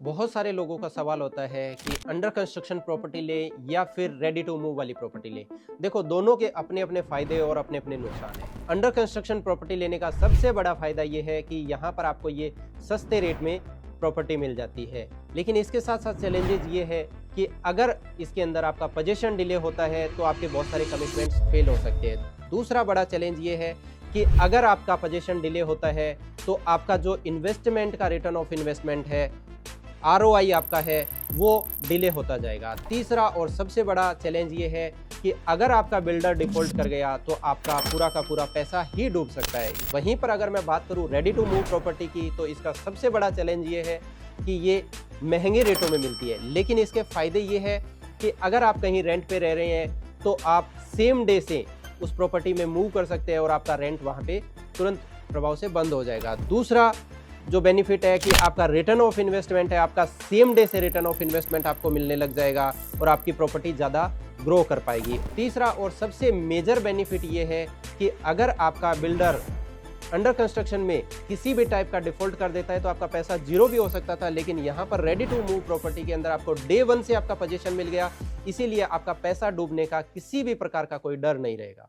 बहुत सारे लोगों का सवाल होता है कि अंडर कंस्ट्रक्शन प्रॉपर्टी ले या फिर रेडी टू मूव वाली प्रॉपर्टी ले। देखो, दोनों के अपने अपने फायदे और अपने अपने नुकसान हैं। अंडर कंस्ट्रक्शन प्रॉपर्टी लेने का सबसे बड़ा फायदा ये है कि यहाँ पर आपको ये सस्ते रेट में प्रॉपर्टी मिल जाती है, लेकिन इसके साथ साथ चैलेंजेस ये है कि अगर इसके अंदर आपका पोजीशन डिले होता है तो आपके बहुत सारे कमिटमेंट्स फेल हो सकते हैं। दूसरा बड़ा चैलेंज ये है कि अगर आपका पोजीशन डिले होता है तो आपका जो इन्वेस्टमेंट का रिटर्न ऑफ इन्वेस्टमेंट है, आरओआई आपका है, वो डिले होता जाएगा। तीसरा और सबसे बड़ा चैलेंज ये है कि अगर आपका बिल्डर डिफॉल्ट कर गया तो आपका पूरा का पूरा पैसा ही डूब सकता है। वहीं पर अगर मैं बात करूं रेडी टू मूव प्रॉपर्टी की, तो इसका सबसे बड़ा चैलेंज ये है कि ये महंगे रेटों में मिलती है, लेकिन इसके फायदे ये है कि अगर आप कहीं रेंट पे रह रहे हैं तो आप सेम डे से उस प्रॉपर्टी में मूव कर सकते हैं और आपका रेंट वहाँ पे तुरंत प्रभाव से बंद हो जाएगा। दूसरा जो बेनिफिट है कि आपका रिटर्न ऑफ इन्वेस्टमेंट है, आपका सेम डे से रिटर्न ऑफ इन्वेस्टमेंट आपको मिलने लग जाएगा और आपकी प्रॉपर्टी ज़्यादा ग्रो कर पाएगी। तीसरा और सबसे मेजर बेनिफिट ये है कि अगर आपका बिल्डर अंडर कंस्ट्रक्शन में किसी भी टाइप का डिफॉल्ट कर देता है तो आपका पैसा जीरो भी हो सकता था, लेकिन यहाँ पर रेडी टू मूव प्रॉपर्टी के अंदर आपको डे 1 से आपका पोजीशन मिल गया, इसीलिए आपका पैसा डूबने का किसी भी प्रकार का कोई डर नहीं रहेगा।